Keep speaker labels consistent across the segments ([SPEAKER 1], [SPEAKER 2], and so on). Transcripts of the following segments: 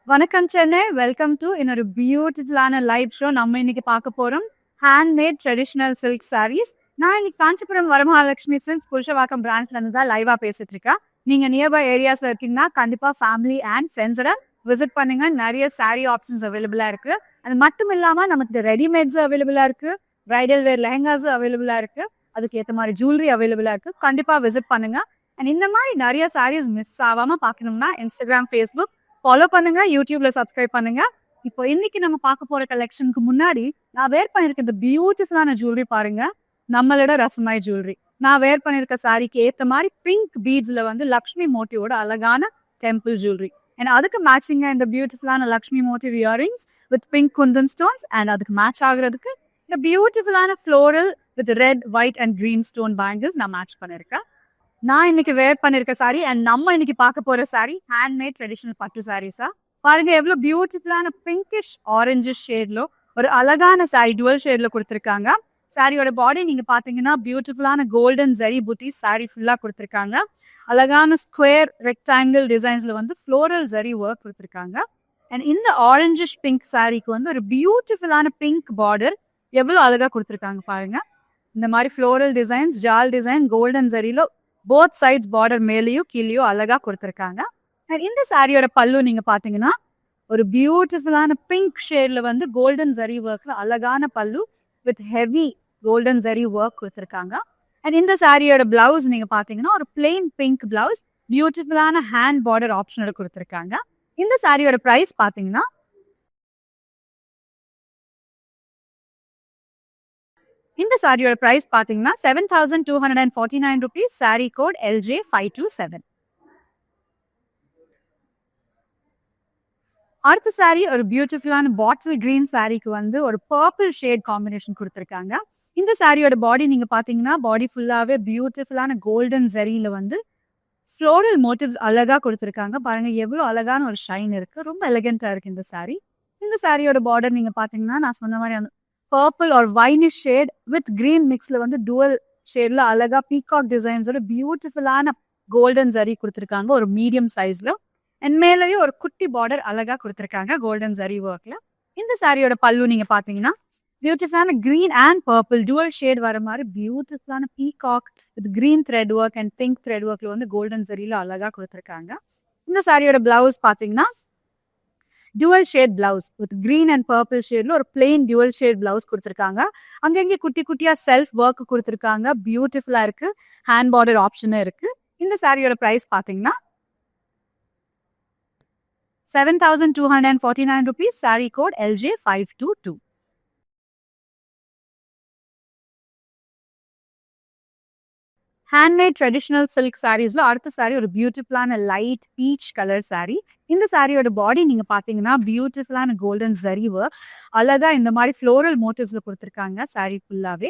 [SPEAKER 1] வணக்கம் Chennai. Welcome to இன்னொரு பியூட்டிஃபுல்லான லைவ் ஷோ. நம்ம இன்னைக்கு பார்க்க போறோம் ஹேண்ட்மேட் ட்ரெடிஷ்னல் சில்க் சாரீஸ். நான் இன்னைக்கு காஞ்சிபுரம் வரமகாலட்சுமி சில்க்ஸ் புருஷவாக்கம் பிரான்ச்ல இருந்து தான் லைவா பேசிட்டு இருக்கேன். நீங்க நியர்பை ஏரியாஸ்ல இருக்கீங்கன்னா கண்டிப்பா ஃபேமிலி அண்ட் ஃப்ரெண்ட்ஸோட விசிட் பண்ணுங்க. நிறைய சாரீ ஆப்ஷன்ஸ் அவைலபிளா இருக்கு. அது மட்டும் இல்லாம நமக்கு ரெடிமேட்ஸும் அவைலபிளா இருக்கு, பிரைடல் வேர் லெஹங்காஸும் அவைலபிளா இருக்கு, அதுக்கு ஏற்ற மாதிரி ஜுவல்லரி அவைலபிளா இருக்கு. கண்டிப்பா விசிட் பண்ணுங்க. அண்ட் இந்த மாதிரி நிறைய சாரீஸ் மிஸ் ஆகாம பார்க்கணும்னா இன்ஸ்டாகிராம், ஃபேஸ்புக் ஃபாலோ பண்ணுங்க, யூடியூப்ல சப்ஸ்கிரைப் பண்ணுங்க. இப்போ இன்னைக்கு நம்ம பார்க்க போற கலெக்ஷனுக்கு முன்னாடி நான் வேர் பண்ணிருக்க இந்த பியூட்டிஃபுல்லான ஜுவல்லரி பாருங்க. நம்மளோட ரசமாய் ஜுவல்லரி. நான் வேர் பண்ணிருக்க சாரிக்கு ஏத்த மாதிரி பிங்க் பீட்ஸ்ல வந்து லக்ஷ்மி மோட்டிவோட அழகான டெம்பிள் ஜுவல்லரி. அண்ட் அதுக்கு மேட்சிங்கா இந்த பியூட்டிஃபுல்லான Lakshmi motive earrings with pink Kundan stones. And அதுக்கு மேட்ச் ஆகுறதுக்கு இந்த பியூட்டிஃபுல்லான floral with red, white and green stone bangles நான் மேட்ச் பண்ணிருக்கேன். நான் இன்னைக்கு வேர் பண்ணிருக்க சாரி அண்ட் நம்ம இன்னைக்கு பார்க்க போற சாரி ஹேண்ட்மேட் ட்ரெடிஷனல் பட்டு சாரீஸா. பாருங்க எவ்வளவு பியூட்டிஃபுல்லான பிங்கிஷ் ஆரஞ்சு ஷேட்ல ஒரு அழகான சாரி டுவல் ஷேட்ல கொடுத்துருக்காங்க. சாரியோட பாடி நீங்க பாத்தீங்கன்னா பியூட்டிஃபுல்லான கோல்டன் ஜரி புத்தி சாரி ஃபுல்லா கொடுத்துருக்காங்க. அழகான ஸ்கொயர் ரெக்டாங்கிள் டிசைன்ஸ்ல வந்து ஃப்ளோரல் ஜரி ஒர்க் கொடுத்துருக்காங்க. அண்ட் இந்த ஆரஞ்சிஷ் பிங்க் சாரிக்கு வந்து ஒரு பியூட்டிஃபுல்லான பிங்க் பார்டர் எவ்வளவு அழகா கொடுத்துருக்காங்க பாருங்க. இந்த மாதிரி ஃப்ளோரல் டிசைன்ஸ், ஜால் டிசைன், கோல்டன் ஜரியில போத் சைட்ஸ் பார்டர் மேலேயும் கீழேயும் அழகா கொடுத்துருக்காங்க. அண்ட் இந்த சாரியோட பல்லு நீங்க பாத்தீங்கன்னா ஒரு பியூட்டிஃபுல்லான பிங்க் ஷேட்ல வந்து கோல்டன் ஜரி ஒர்க்ல அழகான பல்லு with heavy golden zari work கொடுத்துருக்காங்க. அண்ட் இந்த சாரியோட பிளவுஸ் நீங்க பாத்தீங்கன்னா ஒரு பிளெயின் பிங்க் பிளவுஸ் பியூட்டிஃபுல்லான ஹேண்ட் பார்டர் ஆப்ஷனோட கொடுத்துருக்காங்க. இந்த சாரியோட பிரைஸ் பாத்தீங்கன்னா இந்த சாரியோட பிரைஸ் பாத்தீங்கன்னா 7,249 rupees. Sari code LJ527. அடுத்த சாரி ஒரு பியூட்டிஃபுல்லான பாட்டில் கிரீன் சாரிக்கு வந்து ஒரு பர்பிள் ஷேட் காம்பினேஷன் கொடுத்துருக்காங்க. இந்த சாரியோட பாடி நீங்க பாத்தீங்கன்னா பாடி ஃபுல்லாவே பியூட்டிஃபுல்லான கோல்டன் ஜரியில வந்து ஃப்ளோரல் மோட்டிவ்ஸ் அழகா கொடுத்துருக்காங்க. பாருங்க எவ்வளவு அழகான ஒரு ஷைன் இருக்கு. ரொம்ப எலிகென்டா இருக்கு இந்த சாரி. இந்த சாரியோட பார்டர் நீங்க பாத்தீங்கன்னா நான் சொன்ன மாதிரி அந்த பர்பிள் ஒரு வைனிஷ் ஷேட் வித் கிரீன் மிக்ஸ்ல வந்து டுவல் ஷேட்ல அழகா பீகாக் டிசைன்ஸோட பியூட்டிஃபுல்லான கோல்டன் ஜரி கொடுத்துருக்காங்க ஒரு மீடியம் சைஸ்ல. அண்ட் மேலேயும் ஒரு குட்டி பார்டர் அழகா கொடுத்துருக்காங்க கோல்டன் ஜரி ஒர்க்ல. இந்த சாரியோட பல்லு நீங்க பாத்தீங்கன்னா பியூட்டிஃபுல்லான green and purple dual shade வர மாதிரி பியூட்டிஃபுல்லான peacock with green thread work and pink thread ஒர்க்ல வந்து கோல்டன் ஜரியில அழகா கொடுத்துருக்காங்க. இந்த சாரியோட பிளவுஸ் பாத்தீங்கன்னா dual shade blouse with green and purple ஷேட்ல ஒரு plain dual shade blouse கொடுத்துருக்காங்க. அங்கங்கே குட்டி குட்டியா செல்ஃப் ஒர்க் கொடுத்துருக்காங்க. பியூட்டிஃபுல்லா இருக்கு. ஹேண்ட் பார்டர் ஆப்ஷனும் இருக்கு. இந்த சாரியோட பிரைஸ் பாத்தீங்கன்னா 7,249 rupees. Sari code LJ522. Handmade traditional silk சாரீஸ்ல அடுத்த சாரி ஒரு பியூட்டிஃபுல்லான லைட் பீச் கலர் சாரி. இந்த சாரியோட பாடி நீங்க பாத்தீங்கன்னா பியூட்டிஃபுல்லான கோல்டன் ஜரி ஒர்க் அழகா இந்த மாதிரி ஃப்ளோரல் மோட்டிவ்ஸ்ல கொடுத்துருக்காங்க சாரி ஃபுல்லாவே.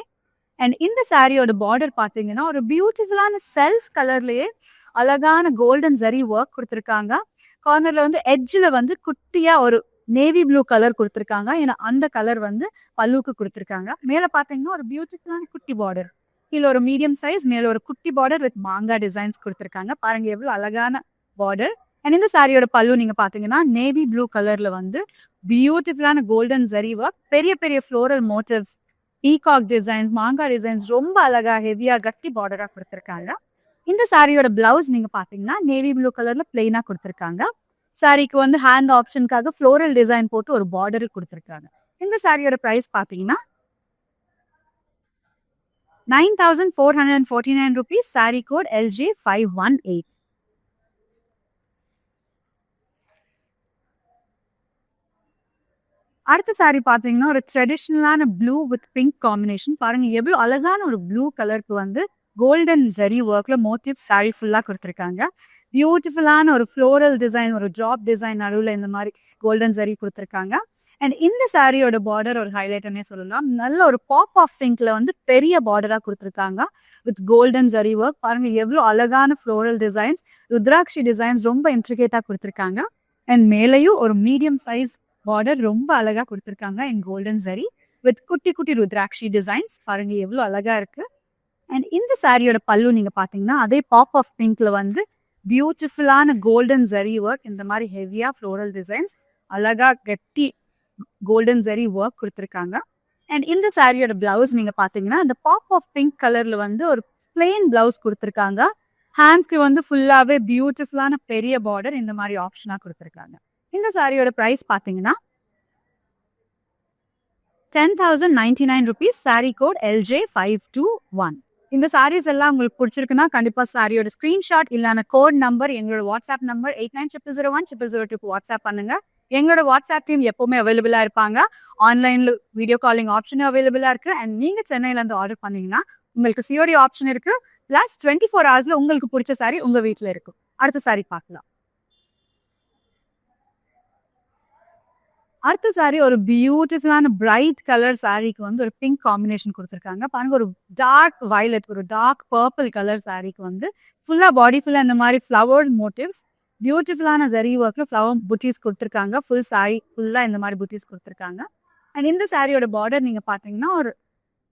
[SPEAKER 1] அண்ட் இந்த சாரியோட பார்டர் பாத்தீங்கன்னா ஒரு பியூட்டிஃபுல்லான செல்ஃப் கலர்லயே அழகான கோல்டன் ஜரி ஒர்க் கொடுத்துருக்காங்க. கார்னர்ல வந்து எட்ஜ்ல வந்து குட்டியா ஒரு நேவி ப்ளூ கலர் கொடுத்துருக்காங்க. ஏன்னா அந்த கலர் வந்து பல்லுக்கு கொடுத்துருக்காங்க. மேல பாத்தீங்கன்னா ஒரு பியூட்டிஃபுல்லான குட்டி பார்டர், கீழே ஒரு மீடியம் சைஸ், மேல ஒரு குட்டி பார்டர் வித் மாங்கா டிசைன்ஸ் கொடுத்துருக்காங்க. பாருங்க எவ்வளவு அழகான பார்டர். அண்ட் இந்த சாரியோட பல்லு நீங்க பாத்தீங்கன்னா நேவி ப்ளூ கலர்ல வந்து பியூட்டிஃபுல்லான கோல்டன் ஜரி ஒர்க், பெரிய பெரிய ஃப்ளோரல் மோட்டிவ்ஸ், பீகாக் டிசைன்ஸ், மாங்கா டிசைன்ஸ் ரொம்ப அழகா ஹெவியா கட்டி பார்டரா கொடுத்துருக்காங்க. இந்த சாரியோட பிளவுஸ் நீங்க பாத்தீங்கன்னா நேவி ப்ளூ கலர்ல பிளெயினா கொடுத்துருக்காங்க. சாரிக்கு வந்து ஹேண்ட் ஆப்ஷனுக்காக ஃப்ளோரல் டிசைன் போட்டு ஒரு பார்டர் கொடுத்துருக்காங்க. இந்த சாரியோட பிரைஸ் பாத்தீங்கன்னா 9,449 rupees. Sari code LJ518. அடுத்த சாரி பாத்தீங்கன்னா ஒரு ட்ரெடிஷ்னலான ப்ளூ வித் பிங்க் காம்பினேஷன். பாருங்க எவ்வளவு அழகான ஒரு ப்ளூ கலருக்கு வந்து கோல்டன் ஜரி ஒர்க்ல மோட்டிவ் சாரி ஃபுல்லா கொடுத்துருக்காங்க. பியூட்டிஃபுல்லான ஒரு ஃப்ளோரல் டிசைன், ஒரு ஜாப் டிசைன் நடுவில் இந்த மாதிரி கோல்டன் ஜரி கொடுத்துருக்காங்க. அண்ட் இந்த சாரியோட பார்டர் ஒரு ஹைலைட்னே சொல்லலாம். நல்ல ஒரு பாப் ஆஃப் பிங்க்ல வந்து பெரிய பார்டரா கொடுத்துருக்காங்க வித் கோல்டன் ஜரி ஒர்க். பாருங்க எவ்வளவு அழகான ஃப்ளோரல் டிசைன்ஸ், ருத்ராட்சி டிசைன்ஸ் ரொம்ப இன்ட்ரிகேட்டா கொடுத்துருக்காங்க. அண்ட் மேலேயும் ஒரு மீடியம் சைஸ் பார்டர் ரொம்ப அழகா கொடுத்துருக்காங்க இன் கோல்டன் ஜரி வித் குட்டி குட்டி ருத்ராட்சி டிசைன்ஸ். பாருங்க எவ்வளவு அழகா இருக்கு. அண்ட் இந்த சாரியோட பல்லு நீங்க பாத்தீங்கன்னா அதே பாப் ஆஃப் பிங்க்ல வந்து பியூட்டிஃபுல்லான கோல்டன் ஜரி ஒர்க், இந்த மாதிரி ஹெவியா ஃப்ளோரல் டிசைன்ஸ், அழகா கெட்டி கோல்டன் ஜரி ஒர்க் கொடுத்துருக்காங்க. அண்ட் இந்த சாரியோட பிளவுஸ் நீங்க பாத்தீங்கன்னா இந்த பாப் ஆஃப் பிங்க் கலர்ல வந்து ஒரு பிளெயின் பிளவுஸ் கொடுத்துருக்காங்க. ஹேண்ட்ஸ்க்கு வந்து ஃபுல்லாவே பியூட்டிஃபுல்லான பெரிய பார்டர் இந்த மாதிரி ஆப்ஷனா கொடுத்துருக்காங்க. இந்த சாரியோட பிரைஸ் பாத்தீங்கன்னா 10,099 rupees. Sari code LJ521. இந்த சாரீஸ் எல்லாம் உங்களுக்கு பிடிச்சிருக்குன்னா கண்டிப்பா சாரியோட ஸ்கிரீன்ஷாட் இல்லைன்னா கோட் நம்பர் எங்களோட வாட்ஸ்அப் நம்பர் 8900010002 வாட்ஸ்அப் பண்ணுங்க. எங்களோட வாட்ஸ்அப் டீம் எப்பவுமே அவைலபிளா இருப்பாங்க. ஆன்லைன்ல வீடியோ காலிங் ஆப்ஷனும் அவைலபிளா இருக்கு. அண்ட் நீங்க சென்னையில இருந்து ஆர்டர் பண்ணீங்கன்னா உங்களுக்கு சிஓடி ஆப்ஷன் இருக்கு. பிளஸ் 24 hours உங்களுக்கு பிடிச்ச சாரி உங்க வீட்டுல இருக்கும். அடுத்த சாரி பார்க்கலாம். அடுத்த சாரி ஒரு பியூட்டிஃபுல்லான பிரைட் கலர் சாரிக்கு வந்து ஒரு பிங்க் காம்பினேஷன் கொடுத்துருக்காங்க. பாருங்க, ஒரு டார்க் வயலட், ஒரு டார்க் பர்பிள் கலர் சாரிக்கு வந்து ஃபுல்லா பாடி ஃபுல்லா இந்த மாதிரி ஃப்ளவர் மோட்டிவ்ஸ், பியூட்டிஃபுல்லான ஜரி ஒர்க்ல ஃப்ளவர் புட்டீஸ் கொடுத்துருக்காங்க. ஃபுல் சாரி ஃபுல்லா இந்த மாதிரி புட்டீஸ் கொடுத்துருக்காங்க. அண்ட் இந்த சாரியோட பார்டர் நீங்க பாத்தீங்கன்னா ஒரு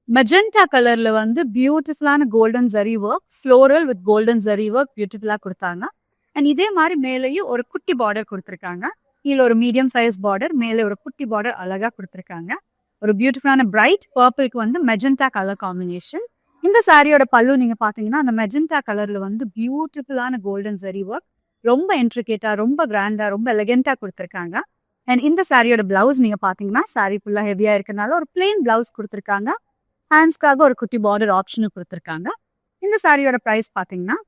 [SPEAKER 1] மெஜெண்டா கலர்ல வந்து பியூட்டிஃபுல்லான golden zari work, floral with golden zari work பியூட்டிஃபுல்லா கொடுத்தாங்க. அண்ட் இதே மாதிரி மேலேயும் ஒரு குட்டி பார்டர் கொடுத்துருக்காங்க. கீழே ஒரு மீடியம் சைஸ் பார்டர், மேலே ஒரு குட்டி பார்டர் அழகா கொடுத்துருக்காங்க. ஒரு பியூட்டிஃபுல்லான பிரைட் பர்பிள்க்கு வந்து மெஜெண்டா கலர் காம்பினேஷன். இந்த சாரியோட பல்லு நீங்க பாத்தீங்கன்னா அந்த மெஜெண்டா கலர்ல வந்து பியூட்டிஃபுல்லான கோல்டன் ஜரி ஒர்க், ரொம்ப இன்ட்ரிகேட்டா, ரொம்ப கிராண்டா, ரொம்ப எலகெண்டா கொடுத்துருக்காங்க. அண்ட் இந்த சாரியோட பிளவுஸ் நீங்க பாத்தீங்கன்னா சாரி ஃபுல்லா ஹெவியா இருக்கனால ஒரு பிளெயின் பிளவுஸ் கொடுத்துருக்காங்க. ஹேண்ட்ஸ்க்காக ஒரு குட்டி பார்டர் ஆப்ஷனும் கொடுத்துருக்காங்க. இந்த சாரியோட பிரைஸ் பாத்தீங்கன்னா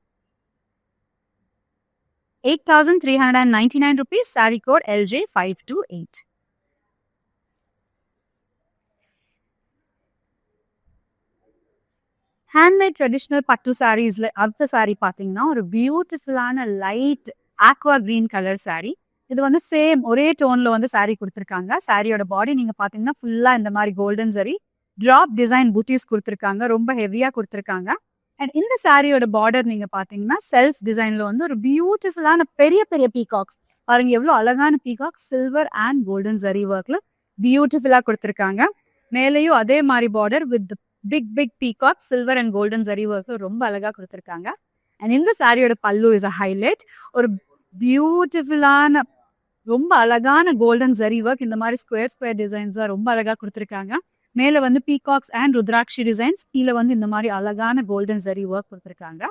[SPEAKER 1] 8,399 rupees. Sari code LJ528. Handmade traditional பட்டு சாரீஸ்ல அடுத்த சாரி பாத்தீங்கன்னா ஒரு பியூட்டிஃபுல்லான light aqua green colour sari. இது வந்து சேம் ஒரே டோன்ல வந்து சாரி கொடுத்துருக்காங்க. சாரியோட பாடி நீங்க பாத்தீங்கன்னா ஃபுல்லா இந்த மாதிரி கோல்டன் ஜரி டிராப் டிசைன் பூட்டிஸ் கொடுத்துருக்காங்க. ரொம்ப ஹெவியா கொடுத்துருக்காங்க. அண்ட் இந்த சாரியோட பார்டர் நீங்க பாத்தீங்கன்னா செல்ஃப் டிசைன்ல வந்து ஒரு பியூட்டிஃபுல்லான பெரிய பெரிய பீகாக்ஸ், பாருங்க எவ்வளவு அழகான peacocks silver and golden zari ஒர்க்ல பியூட்டிஃபுல்லா கொடுத்துருக்காங்க. மேலேயும் அதே மாதிரி border with big big peacock silver and golden zari work ரொம்ப அழகா கொடுத்துருக்காங்க. அண்ட் இந்த சாரியோட பல்லு இஸ் அ ஹைலைட். ஒரு பியூட்டிஃபுல்லான ரொம்ப அழகான கோல்டன் ஜரி ஒர்க், இந்த மாதிரி ஸ்கொயர் ஸ்கொயர் டிசைன்ஸ் ரொம்ப அழகா கொடுத்துருக்காங்க. மேல வந்து பீகாக்ஸ் அண்ட் ருத்ராட்சி டிசைன்ஸ், கீழே வந்து இந்த மாதிரி அழகான கோல்டன் ஜரி ஒர்க் கொடுத்துருக்காங்க.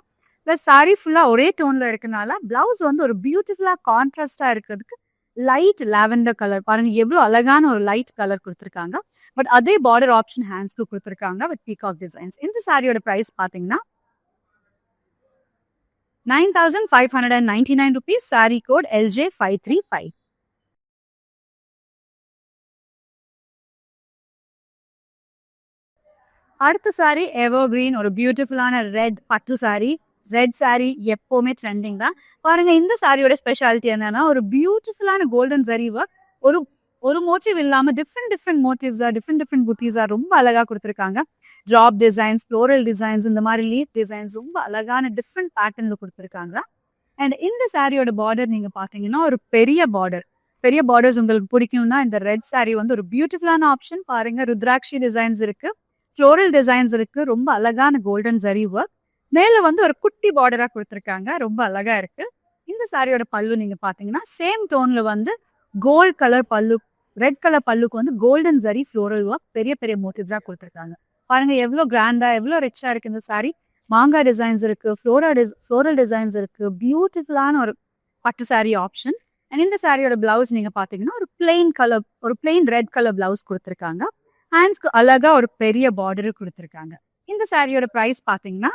[SPEAKER 1] பிளஸ் சாரி ஃபுல்லா ஒரே டோன்ல இருக்கனால பிளவுஸ் வந்து ஒரு பியூட்டிஃபுல்லா கான்ட்ராஸ்டா இருக்கிறதுக்கு லைட் லாவெண்டர் கலர், பாருங்க எவ்வளவு அழகான ஒரு லைட் கலர் கொடுத்துருக்காங்க. பட் அதே பார்டர் ஆப்ஷன் ஹேண்ட்ஸ்க்கு கொடுத்துருக்காங்க வித் பீகாக் டிசைன்ஸ். இந்த சாரியோட பிரைஸ் பாத்தீங்கன்னா 9,599 rupees. Sari code LJ535. அடுத்த சாரி எவர் கிரீன், ஒரு பியூட்டிஃபுல்லான ரெட் பட்டு சாரி. ரெட் சாரி எப்பவுமே ட்ரெண்டிங் தான். பாருங்க இந்த சாரியோட ஸ்பெஷாலிட்டி என்னன்னா ஒரு பியூட்டிஃபுல்லான கோல்டன் ஜரி ஒர்க், ஒரு ஒரு மோட்டிவ் இல்லாம டிஃப்ரெண்ட் மோட்டிவ்ஸா டிஃப்ரெண்ட் புத்தீஸா ரொம்ப அழகா கொடுத்துருக்காங்க. ட்ராப் டிசைன்ஸ், ஃப்ளோரல் டிசைன்ஸ், இந்த மாதிரி லீஃப் டிசைன்ஸ் ரொம்ப அழகான டிஃப்ரெண்ட் பேட்டர்ன்ல கொடுத்துருக்காங்க. அண்ட் இந்த சாரியோட பார்டர் நீங்க பாத்தீங்கன்னா ஒரு பெரிய பார்டர், பெரிய பார்டர்ஸ் உங்களுக்கு பிடிக்கும்னா இந்த ரெட் சாரி வந்து ஒரு பியூட்டிஃபுல்லான ஆப்ஷன். பாருங்க ருத்ராட்சி டிசைன்ஸ் இருக்கு, ஃப்ளோரல் டிசைன்ஸ் இருக்கு, ரொம்ப அழகான கோல்டன் ஜரி ஒர்க். மேல வந்து ஒரு குட்டி பார்டரா கொடுத்துருக்காங்க, ரொம்ப அழகா இருக்கு. இந்த சாரியோட பல்லு நீங்க பாத்தீங்கன்னா சேம் டோன்ல வந்து கோல்ட் கலர் பல்லு, ரெட் கலர் பல்லுக்கு வந்து கோல்டன் ஜரி ஃப்ளோரல் ஒர்க் பெரிய பெரிய மோட்டிவ்ஸா கொடுத்துருக்காங்க. பாருங்க எவ்வளவு கிராண்டா எவ்வளவு ரிச்சா இருக்கு இந்த சாரி. மாங்காய் டிசைன்ஸ் இருக்கு, ஃப்ளோரல் டிசைன்ஸ் இருக்கு, பியூட்டிஃபுல்லான ஒரு பட்டு சாரி ஆப்ஷன். அண்ட் இந்த சாரியோட பிளவுஸ் நீங்க பாத்தீங்கன்னா ஒரு பிளெயின் ரெட் கலர் பிளவுஸ் கொடுத்துருக்காங்க. ஹேண்ட்ஸ்க்கு அழகா ஒரு பெரிய பார்டர் கொடுத்துருக்காங்க. இந்த சாரியோட பிரைஸ் பாத்தீங்கன்னா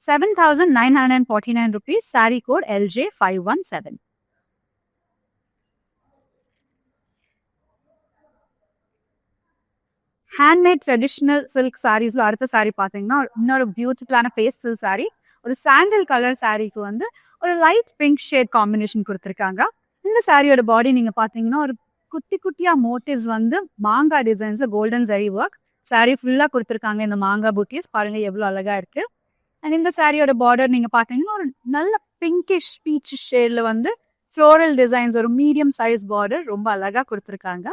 [SPEAKER 1] 7,949 rupees. Sari code LJ517. Handmade traditional silk சாரீஸ்ல அடுத்த சாரி பாத்தீங்கன்னா இன்னொரு பியூட்டிஃபுல்லான பேஸ்டல் சாரி. ஒரு சாண்டல் கலர் சாரிக்கு வந்து ஒரு லைட் பிங்க் ஷேட் காம்பினேஷன் கொடுத்துருக்காங்க. இந்த சாரியோட பாடி நீங்க பாத்தீங்கன்னா ஒரு குட்டி குட்டியா மோட்டிவ்ஸ் வந்து மாங்காய் டிசைன்ஸ்ல கோல்டன் ஜரி ஒர்க் சாரி ஃபுல்லா கொடுத்துருக்காங்க. இந்த மாங்காய் பூட்டிஸ் பாருங்க எவ்வளவு அழகா இருக்கு. அண்ட் இந்த சாரியோட பார்டர் நீங்க பாத்தீங்கன்னா ஒரு நல்ல பிங்கிஷ் பீச் ஷேட்ல வந்து ஃப்ளோரல் டிசைன்ஸ், ஒரு மீடியம் சைஸ் பார்டர் ரொம்ப அழகா கொடுத்துருக்காங்க.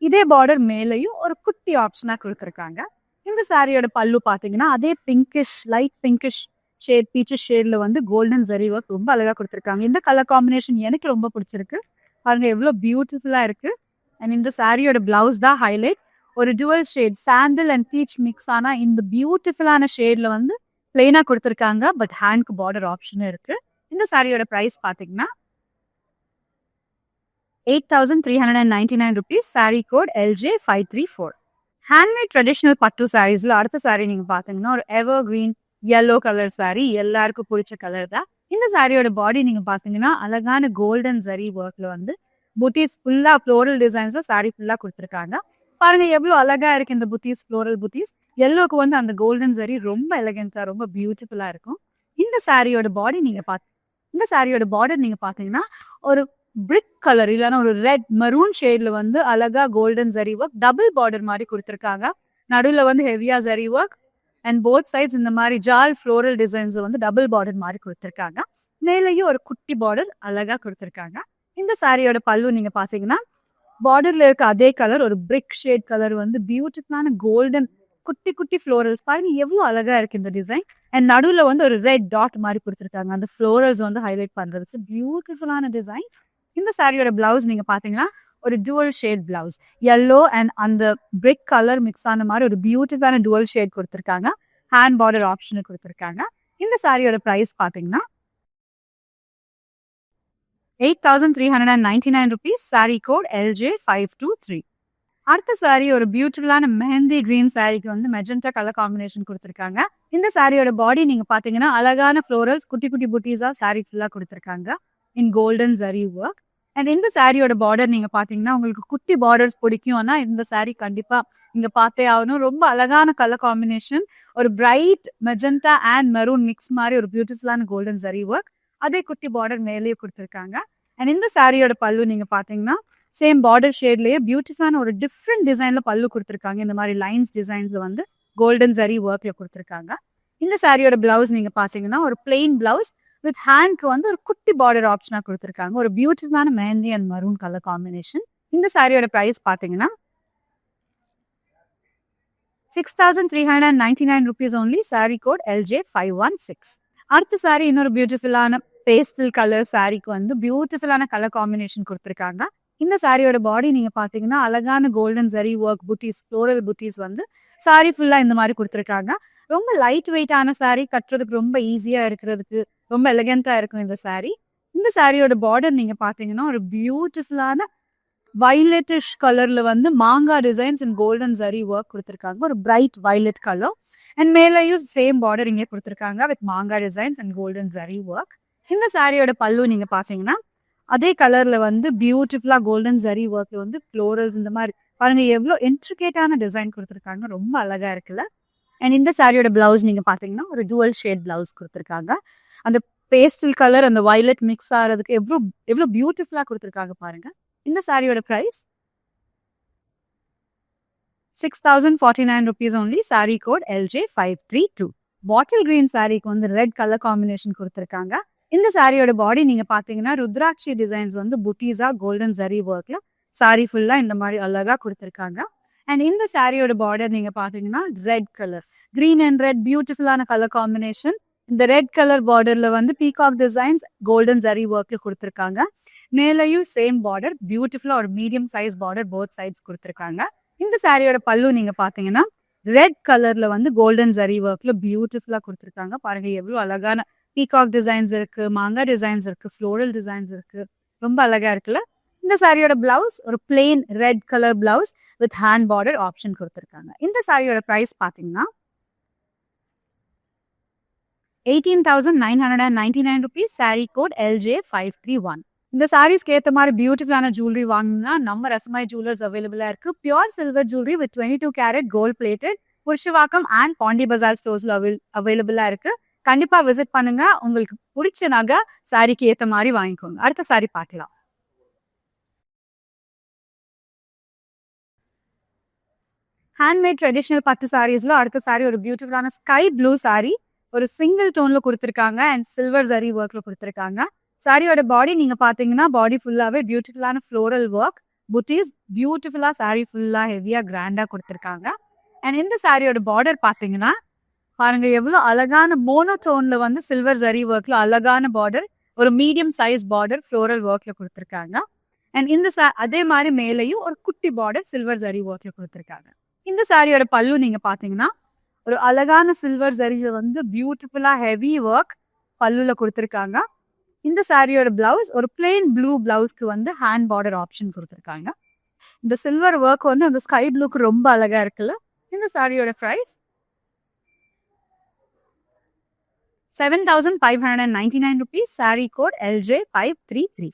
[SPEAKER 1] இதே பார்டர் மேலையும் ஒரு குட்டி ஆப்ஷனா கொடுத்துருக்காங்க. இந்த சாரியோட பல்லு பாத்தீங்கன்னா அதே pinkish light pinkish shade peaches ஷேட்ல வந்து கோல்டன் ஜரி ஒர்க் ரொம்ப அழகா கொடுத்துருக்காங்க. இந்த கலர் காம்பினேஷன் எனக்கு ரொம்ப பிடிச்சிருக்கு. பாருங்க எவ்வளோ பியூட்டிஃபுல்லா இருக்கு. அண்ட் இந்த சாரியோட பிளவுஸ் தான் ஹைலைட். ஒரு dual shade sandal and peach mix ஆனா இந்த பியூட்டிஃபுல்லான ஷேட்ல வந்து பிளெயினா கொடுத்துருக்காங்க. பட் ஹேண்ட்க்கு பார்டர் ஆப்ஷனும் இருக்கு. இந்த சாரியோட பிரைஸ் பாத்தீங்கன்னா 8,399 rupees. Sari code LJ534. Handmade traditional பட்டு சாரீஸ்ல அடுத்த சாரி நீங்க பாத்தீங்கன்னா ஒரு ever green yellow colour sari. எல்லாருக்கும் பிடிச்ச கலர் தான். இந்த சாரியோட பாடி நீங்க பாத்தீங்கன்னா அழகான கோல்டன் ஜரி ஒர்க்ல வந்து புத்தீஸ் ஃபுல்லா ஃப்ளோரல் டிசைன்ஸ்ல சாரி ஃபுல்லா கொடுத்துருக்காங்க. பாருங்க எவ்வளவு அழகா இருக்கு இந்த புத்தீஸ், ஃப்ளோரல் புத்தீஸ். எல்லோக்கு வந்து அந்த கோல்டன் ஜரி ரொம்ப எலகென்ட்டா ரொம்ப பியூட்டிஃபுல்லா இருக்கும். இந்த சாரியோட பாடி இந்த சாரியோட பார்டர் நீங்க பாத்தீங்கன்னா ஒரு பிரிக் கலர் இல்லைன்னா ஒரு ரெட் மரூன் ஷேட்ல வந்து அழகா golden zari work double border மாதிரி கொடுத்துருக்காங்க. நடுவில் வந்து ஹெவியா zari work and both sides இந்த மாதிரி ஜால் ஃப்ளோரல் டிசைன்ஸ் வந்து டபுள் பார்டர் மாதிரி கொடுத்துருக்காங்க. மேலேயும் ஒரு குட்டி பார்டர் அழகா கொடுத்துருக்காங்க. இந்த சாரியோட பல்லு நீங்க பாத்தீங்கன்னா பார்டர்ல இருக்க அதே கலர் ஒரு பிரிக் ஷேட் கலர் வந்து பியூட்டிஃபுல்லான கோல்டன் குட்டி குட்டி ஃப்ளோரல்ஸ். பாருங்க எவ்வளவு அழகா இருக்கு இந்த டிசைன். அண்ட் நடுவில் வந்து ஒரு ரெட் டாட் மாதிரி கொடுத்துருக்காங்க. அந்த ஃப்ளோரல்ஸ் வந்து ஹைலைட் பண்றதுக்கு பியூட்டிஃபுல்லான டிசைன். இந்த சாரியோட பிளவுஸ் நீங்க பாத்தீங்கன்னா ஒரு டுவல் ஷேட் பிளவுஸ் yellow அண்ட் அந்த பிரிக் கலர் மிக்ஸ் ஆன மாதிரி ஒரு பியூட்டிஃபுல்லான டுவல் ஷேட் கொடுத்துருக்காங்க. ஹேண்ட் பார்டர் ஆப்ஷனு கொடுத்துருக்காங்க. இந்த சாரியோட பிரைஸ் பாத்தீங்கன்னா 8,399 rupees. Sari code LJ523. அடுத்த சாரி ஒரு பியூட்டிஃபுல்லான மெஹந்தி கிரீன் சாரிக்கு வந்து மெஜெண்டா கலர் காம்பினேஷன் கொடுத்துருக்காங்க. இந்த சாரியோட பாடி நீங்க பாத்தீங்கன்னா அழகான ஃப்ளோரல்ஸ் குட்டி குட்டி புட்டீஸா சாரி ஃபுல்லா கொடுத்துருக்காங்க இன் கோல்டன் ஜரி ஒர்க். அண்ட் இந்த சாரியோட பார்டர் நீங்க பாத்தீங்கன்னா உங்களுக்கு குட்டி பார்டர்ஸ் பிடிக்கும்னா இந்த சாரி கண்டிப்பா நீங்க பார்த்தே ஆகணும். ரொம்ப அழகான கலர் காம்பினேஷன். ஒரு bright magenta and maroon mix மாதிரி ஒரு பியூட்டிஃபுல்லான கோல்டன் ஜரி ஒர்க். அதே குட்டி பார்டர் மேலேயே கொடுத்துருக்காங்க. அண்ட் இந்த சாரியோட பல்லு நீங்க பாத்தீங்கன்னா சேம் பார்டர் ஷேட்லயே பியூட்டிஃபுல்லான ஒரு டிஃப்ரெண்ட் டிசைன்ல பல்லு கொடுத்துருக்காங்க. இந்த மாதிரி லைன்ஸ் டிசைன்ஸ்ல வந்து கோல்டன் ஜரி ஒர்க்ல கொடுத்துருக்காங்க. இந்த சாரியோட பிளவுஸ் நீங்க பாத்தீங்கன்னா ஒரு பிளெயின் பிளவுஸ் வித் ஹேண்ட்க்கு வந்து ஒரு குட்டி பார்டர் ஆப்ஷனா கொடுத்துருக்காங்க. ஒரு பியூட்டிஃபுல்லான mehndi and maroon colour combination. இந்த சாரியோட பிரைஸ் பாத்தீங்கன்னா 6,399 rupees only. Sari code LJ516. அடுத்த சாரி இன்னொரு பியூட்டிஃபுல்லான பேஸ்டல் கலர் சாரிக்கு வந்து பியூட்டிஃபுல்லான கலர் காம்பினேஷன் கொடுத்துருக்காங்க. இந்த சாரியோட பாடி நீங்க பாத்தீங்கன்னா அழகான கோல்டன் ஜரி ஒர்க் புத்தீஸ் ஃப்ளோரல் புத்தீஸ் வந்து சாரி ஃபுல்லா இந்த மாதிரி கொடுத்துருக்காங்க. ரொம்ப லைட் வெயிட்டான சாரி, கட்டுறதுக்கு ரொம்ப ஈஸியா இருக்கிறதுக்கு ரொம்ப எலகென்ட்டா இருக்கும் இந்த சாரி. இந்த சாரியோட பார்டர் நீங்க பாத்தீங்கன்னா ஒரு பியூட்டிஃபுல்லான வயலட்டிஷ் கலர்ல வந்து மாங்கா designs and golden zari work கொடுத்துருக்காங்க. ஒரு பிரைட் வயலட் கலர். அண்ட் மேலேயும் சேம் பார்டர் இங்கே கொடுத்துருக்காங்க வித் மாங்கா designs and golden zari work. இந்த சாரியோட பல்லு நீங்க பாத்தீங்கன்னா அதே கலர்ல வந்து பியூட்டிஃபுல்லா கோல்டன் ஜரி ஒர்க்ல வந்து ஃப்ளோரல்ஸ் இந்த மாதிரி பாருங்க எவ்வளோ இன்ட்ரிகேட்டான டிசைன் கொடுத்துருக்காங்க. ரொம்ப அழகா இருக்குல்ல. அண்ட் இந்த சாரியோட பிளவுஸ் நீங்க பாத்தீங்கன்னா ஒரு டுவல் ஷேட் பிளவுஸ் கொடுத்துருக்காங்க. அந்த பேஸ்டல் கலர் அந்த வயலட் மிக்ஸ் ஆகிறதுக்கு எவ்வளோ பியூட்டிஃபுல்லா கொடுத்துருக்காங்க பாருங்க. இந்த சாரியோட price 6,049 rupees only. Sari code LJ532. Bottle green சாரிக்கு வந்து ரெட் கலர் காம்பினேஷன் கொடுத்துருக்காங்க. இந்த சாரியோட பாடி நீங்க பாத்தீங்கன்னா ருத்ராட்சி டிசைன்ஸ் வந்து புத்தீஸா கோல்டன் ஜரி ஒர்க்ல சாரி ஃபுல்லா இந்த மாதிரி அழகா கொடுத்துருக்காங்க. அண்ட் இந்த சாரியோட பார்டர் நீங்க பாத்தீங்கன்னா red colour green and red பியூட்டிஃபுல்லான கலர் காம்பினேஷன். இந்த ரெட் கலர் பார்டர்ல வந்து பீகாக் டிசைன்ஸ் கோல்டன் ஜரி ஒர்க்ல கொடுத்துருக்காங்க. மேலேயும் சேம் பார்டர் பியூட்டிஃபுல்லா ஒரு medium size border both sides கொடுத்துருக்காங்க. இந்த சாரியோட பல்லு நீங்க பாத்தீங்கன்னா ரெட் கலர்ல வந்து கோல்டன் ஜரி ஒர்க்ல பியூட்டிஃபுல்லா கொடுத்துருக்காங்க. பாருங்க எவ்வளவு அழகான பீகாக் டிசைன்ஸ் இருக்கு, மாங்கா டிசைன்ஸ் இருக்கு, ஃப்ளோரல் டிசைன்ஸ் இருக்கு. ரொம்ப அழகா இருக்குல்ல. இந்த சாரியோட பிளவுஸ் ஒரு plain red colour blouse with hand border option கொடுத்துருக்காங்க. இந்த சாரியோட பிரைஸ் பாத்தீங்கன்னா 18,999 rupees. Sari code LJ531. இந்த சாரீஸ்க்கு ஏற்ற மாதிரி பியூட்டிஃபுல்லான ஜுவல்லரி வாங்கினா நம்ம ரசமாய் ஜுவல்லர்ஸ் அவைலபிளா இருக்கு. Pure silver jewellery with 22 carat gold plated Purasawalkam and Pondy Bazaar ஸ்டோர்ஸ்ல அவைலபிளா இருக்கு. கண்டிப்பா விசிட் பண்ணுங்க. உங்களுக்கு பிடிச்ச நகை சாரிக்கு ஏற்ற மாதிரி வாங்கிக்கோங்க. அடுத்த சாரி பார்க்கலாம். ஹேண்ட்மேட் ட்ரெடிஷ்னல் பட்டு சாரீஸ்ல அடுத்த சாரி ஒரு பியூட்டிஃபுல்லான ஸ்கை ப்ளூ சாரி. ஒரு சிங்கிள் டோன்ல கொடுத்துருக்காங்க அண்ட் சில்வர் ஜரி ஒர்க்ல கொடுத்துருக்காங்க. சாரியோட பாடி நீங்க பாத்தீங்கன்னா பாடி ஃபுல்லாவே பியூட்டிஃபுல்லான ஃப்ளோரல் ஒர்க் புட்டீஸ் பியூட்டிஃபுல்லா சாரி ஃபுல்லா ஹெவியா கிராண்டா கொடுத்துருக்காங்க. அண்ட் இந்த சாரியோட பார்டர் பாத்தீங்கன்னா பாருங்க எவ்வளவு அழகான மோனோடோன்ல வந்து சில்வர் ஜரி ஒர்க்ல அழகான பார்டர், ஒரு மீடியம் சைஸ் பார்டர் ஃப்ளோரல் ஒர்க்ல கொடுத்துருக்காங்க. அண்ட் இந்த அதே மாதிரி மேலேயும் ஒரு குட்டி பார்டர் சில்வர் ஜரி ஒர்க்ல கொடுத்துருக்காங்க. இந்த சாரியோட பல்லு நீங்க பாத்தீங்கன்னா ஒரு அழகான சில்வர் ஜரியில வந்து பியூட்டிஃபுல்லா ஹெவி ஒர்க் பல்லுல கொடுத்துருக்காங்க. இந்த சாரியோட பிளவுஸ் ஒரு பிளெயின் ப்ளூ பிளவுஸ்க்கு வந்து ஹேண்ட் பார்டர் ஆப்ஷன் கொடுத்துருக்காங்க. இந்த சில்வர் ஒர்க் வந்து அந்த ஸ்கை ப்ளூக்கு ரொம்ப அழகா இருக்குல்ல. இந்த சாரியோட price 7,599 rupees. Sari code LJ533.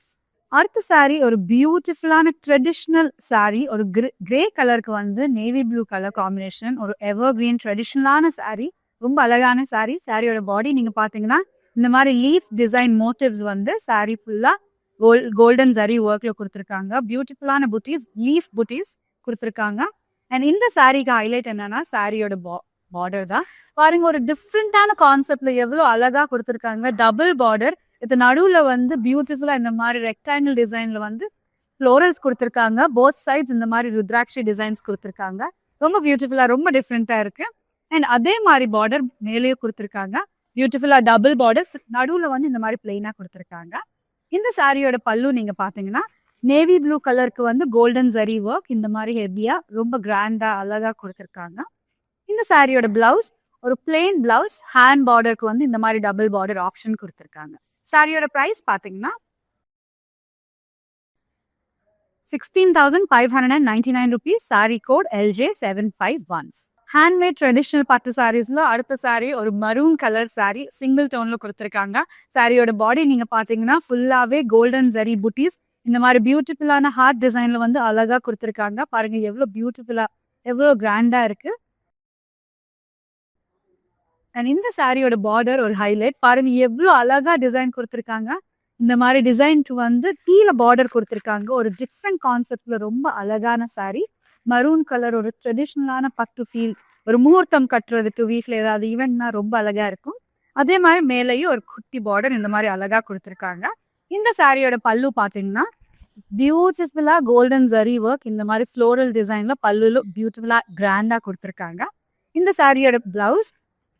[SPEAKER 1] அடுத்த சாரி ஒரு பியூட்டிஃபுல்லான ட்ரெடிஷ்னல் சாரி, ஒரு கிரே கலருக்கு வந்து நேவி ப்ளூ கலர் காம்பினேஷன், ஒரு எவர் கிரீன் ட்ரெடிஷ்னலான சாரி, ரொம்ப அழகான சாரி. சாரியோட பாடி நீங்க பாத்தீங்கன்னா இந்த மாதிரி லீஃப் டிசைன் மோட்டிவ்ஸ் வந்து சாரி ஃபுல்லா கோல்டன் ஜரி ஒர்க்ல கொடுத்துருக்காங்க. பியூட்டிஃபுல்லான புட்டீஸ், லீஃப் புட்டீஸ் கொடுத்துருக்காங்க. அண்ட் இந்த சாரிக்கு ஹைலைட் என்னன்னா சாரியோட பார்டர் தான். பாருங்க ஒரு டிஃப்ரெண்டான கான்செப்ட்ல எவ்வளவு அழகா கொடுத்துருக்காங்க. டபுள் பார்டர், இது நடுவுல வந்து பியூட்டிஃபுல்லா இந்த மாதிரி ரெக்டாங்கிள் டிசைன்ல வந்து ஃப்ளோரல்ஸ் கொடுத்துருக்காங்க. போத் சைட்ஸ் இந்த மாதிரி ருத்ராட்சி டிசைன்ஸ் கொடுத்துருக்காங்க. ரொம்ப பியூட்டிஃபுல்லா, ரொம்ப டிஃப்ரெண்டா இருக்கு. அண்ட் அதே மாதிரி பார்டர் மேலேயும் கொடுத்துருக்காங்க. பியூட்டிஃபுல்லா டபுள் பார்டர்ஸ், நடுவுல வந்து இந்த மாதிரி பிளெயினா கொடுத்துருக்காங்க. இந்த சாரியோட பல்லு நீங்க பாத்தீங்கன்னா நேவி ப்ளூ கலருக்கு வந்து கோல்டன் ஜரி ஒர்க் இந்த மாதிரி ஹெவியா ரொம்ப கிராண்டா அழகா கொடுத்துருக்காங்க. இந்த சாரியோட பிளவுஸ் ஒரு பிளெயின் பிளவுஸ், ஹேண்ட் பார்டருக்கு வந்து இந்த மாதிரி டபுள் பார்டர் ஆப்ஷன் கொடுத்துருக்காங்க. சாரியோட பிரைஸ் பாத்தீங்கன்னா 16,599 rupees. Sari code LJ751. Handmade traditional பட்டு சாரீஸ்ல அடுத்த சாரி ஒரு மரூன் கலர் சாரி, சிங்கிள் டோன்ல கொடுத்துருக்காங்க. சாரியோட பாடி நீங்க பாத்தீங்கன்னா ஃபுல்லாவே கோல்டன் ஜரி புட்டீஸ் இந்த மாதிரி பியூட்டிஃபுல்லான ஹார்ட் டிசைன்ல வந்து அழகா கொடுத்துருக்காங்க. பாருங்க எவ்வளவு பியூட்டிஃபுல்லா, எவ்வளவு கிராண்டா இருக்கு. அண்ட் இந்த சாரியோட பார்டர் ஒரு ஹைலைட். பாருங்க எவ்வளவு அழகா டிசைன் கொடுத்துருக்காங்க. இந்த மாதிரி டிசைனுக்கு வந்து கீழே பார்டர் கொடுத்துருக்காங்க. ஒரு டிஃப்ரெண்ட் கான்செப்ட்ல ரொம்ப அழகான சாரி. மரூன் கலர், ஒரு ட்ரெடிஷ்னலான பட்டு ஃபீல், ஒரு முகூர்த்தம் கட்டுறதுக்கு வீட்டில் ஏதாவது ஈவெண்ட்னா ரொம்ப அழகா இருக்கும். அதே மாதிரி மேலேயும் ஒரு குட்டி பார்டர் இந்த மாதிரி அழகா கொடுத்துருக்காங்க. இந்த சாரியோட பல்லு பாத்தீங்கன்னா பியூட்டிஃபுல்லா கோல்டன் ஜரி ஒர்க் இந்த மாதிரி ஃப்ளோரல் டிசைன்ல பல்லுல பியூட்டிஃபுல்லா கிராண்டா கொடுத்துருக்காங்க. இந்த சாரியோட பிளவுஸ்